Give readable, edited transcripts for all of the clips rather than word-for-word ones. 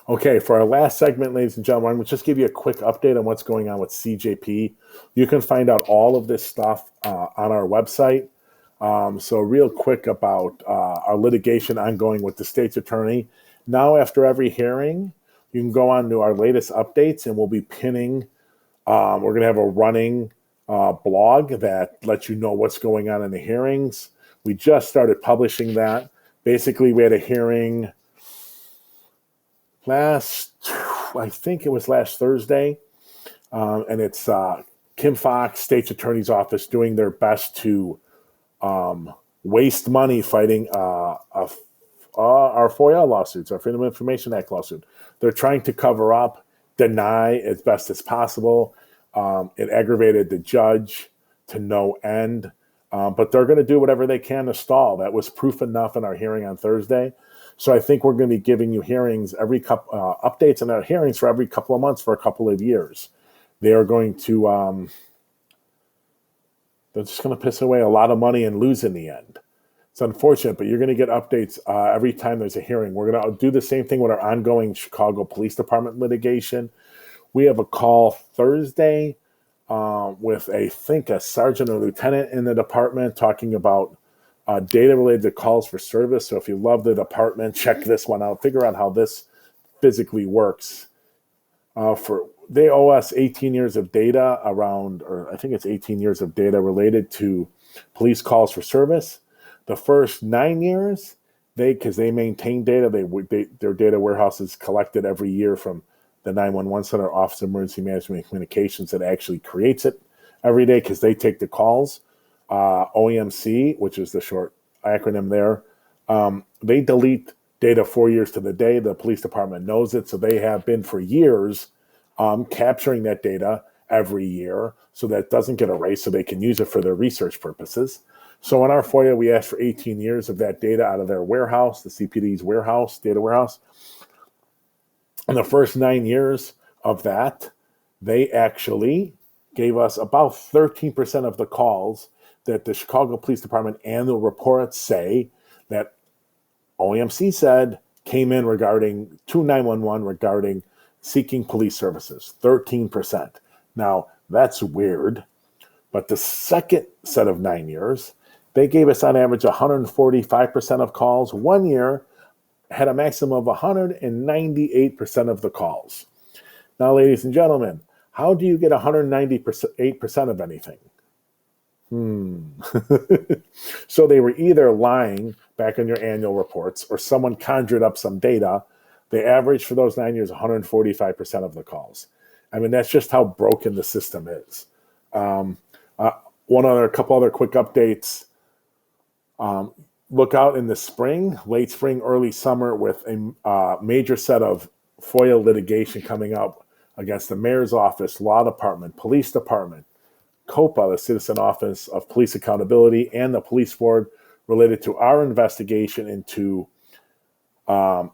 Okay, for our last segment, ladies and gentlemen, I'm going to just give you a quick update on what's going on with CJP. You can find out all of this stuff on our website. So real quick about our litigation ongoing with the state's attorney. Now, after every hearing, you can go on to our latest updates, and we'll be pinning. We're going to have a running blog that lets you know what's going on in the hearings. We just started publishing that. Basically, we had a hearing I think it was last Thursday, and it's Kim Fox, State's Attorney's Office, doing their best to waste money fighting our FOIA lawsuits, our Freedom of Information Act lawsuit. They're trying to cover up, deny as best as possible. It aggravated the judge to no end, but they're going to do whatever they can to stall. That was proof enough in our hearing on Thursday. So I think we're going to be giving you hearings updates on our hearings for every couple of months for a couple of years. They are going to, they're just going to piss away a lot of money and lose in the end. It's unfortunate, but you're going to get updates every time there's a hearing. We're going to do the same thing with our ongoing Chicago Police Department litigation. We have a call Thursday with I think a sergeant or lieutenant in the department talking about data related to calls for service. So if you love the department, check this one out. Figure out how this physically works. They owe us 18 years of data or I think it's 18 years of data related to police calls for service. The first 9 years, because they maintain data, their data warehouse is collected every year from the 911 Center, Office of Emergency Management and Communications, that actually creates it every day because they take the calls. OEMC, which is the short acronym there, they delete data 4 years to the day. The police department knows it, so they have been for years capturing that data every year so that it doesn't get erased so they can use it for their research purposes. So in our FOIA, we asked for 18 years of that data out of their warehouse, the CPD's warehouse, data warehouse. In the first 9 years of that, they actually gave us about 13% of the calls that the Chicago Police Department annual reports say that OEMC said came in regarding to 911 regarding seeking police services, 13%. Now, that's weird, but the second set of 9 years, they gave us on average 145% of calls. 1 year had a maximum of 198% of the calls. Now, ladies and gentlemen, how do you get 198% of anything? So they were either lying back in your annual reports or someone conjured up some data. The average for those 9 years, 145% of the calls. I mean, that's just how broken the system is. A couple other quick updates. Look out in the spring, late spring, early summer, with a major set of FOIA litigation coming up against the mayor's office, law department, police department, COPA, the Citizen Office of Police Accountability, and the police board related to our investigation into a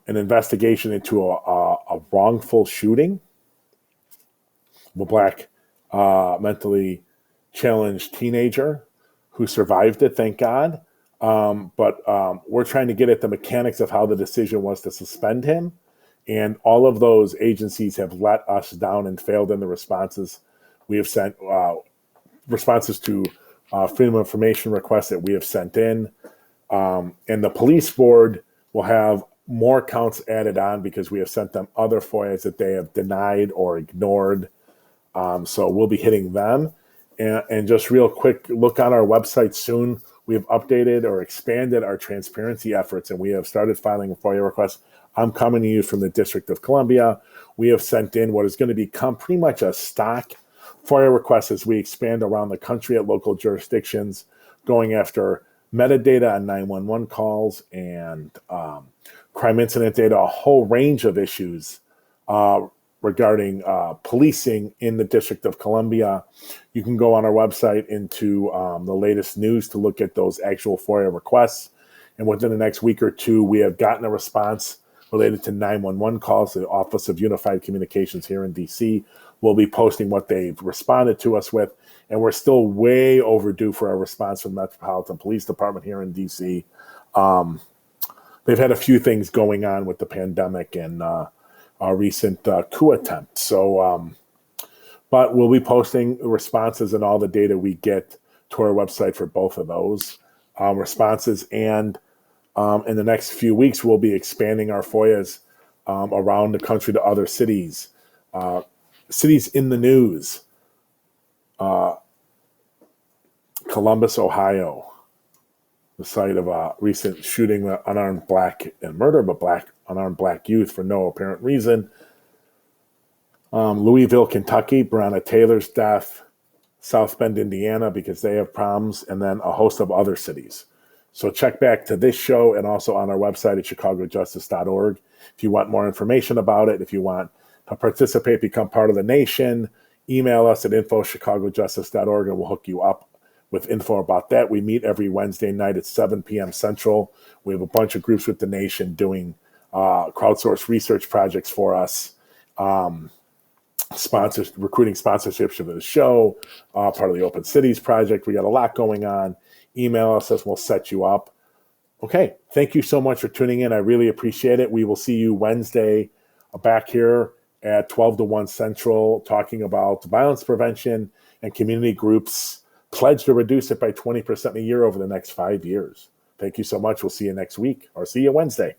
wrongful shooting of a black mentally challenged teenager who survived it, thank God. But we're trying to get at the mechanics of how the decision was to suspend him. And all of those agencies have let us down and failed in the responses. We have sent responses to freedom of information requests that we have sent in. And the police board will have more counts added on because we have sent them other FOIAs that they have denied or ignored. So we'll be hitting them. And just real quick, look on our website soon. We have updated or expanded our transparency efforts, and we have started filing FOIA requests. I'm coming to you from the District of Columbia. We have sent in what is going to become pretty much a stock FOIA request as we expand around the country at local jurisdictions, going after metadata on 911 calls and crime incident data, a whole range of issues regarding policing in the District of Columbia. You can go on our website into the latest news to look at those actual FOIA requests. And within the next week or two, we have gotten a response related to 911 calls. The Office of Unified Communications here in DC will be posting what they've responded to us with. And we're still way overdue for our response from the Metropolitan Police Department here in DC. They've had a few things going on with the pandemic, and recent coup attempt. So, but we'll be posting responses and all the data we get to our website for both of those responses. And in the next few weeks, we'll be expanding our FOIAs around the country to other cities. Cities in the news: Columbus, Ohio, the site of a recent shooting of unarmed black and murder of a unarmed black youth for no apparent reason. Louisville, Kentucky, Breonna Taylor's death. South Bend, Indiana, because they have problems, and then a host of other cities. So check back to this show and also on our website at chicagojustice.org if you want more information about it. If you want to participate, become part of the nation, email us at info@chicagojustice.org and we'll hook you up with info about that. We meet every Wednesday night at 7 p.m. Central. We have a bunch of groups with the nation doing crowdsourced research projects for us. Recruiting sponsorships for the show, part of the Open Cities Project. We got a lot going on. Email us and we'll set you up. Okay, thank you so much for tuning in. I really appreciate it. We will see you Wednesday back here at 12 to 1 Central, talking about violence prevention and community groups pledge to reduce it by 20% a year over the next 5 years. Thank you so much. We'll see you next week or see you Wednesday.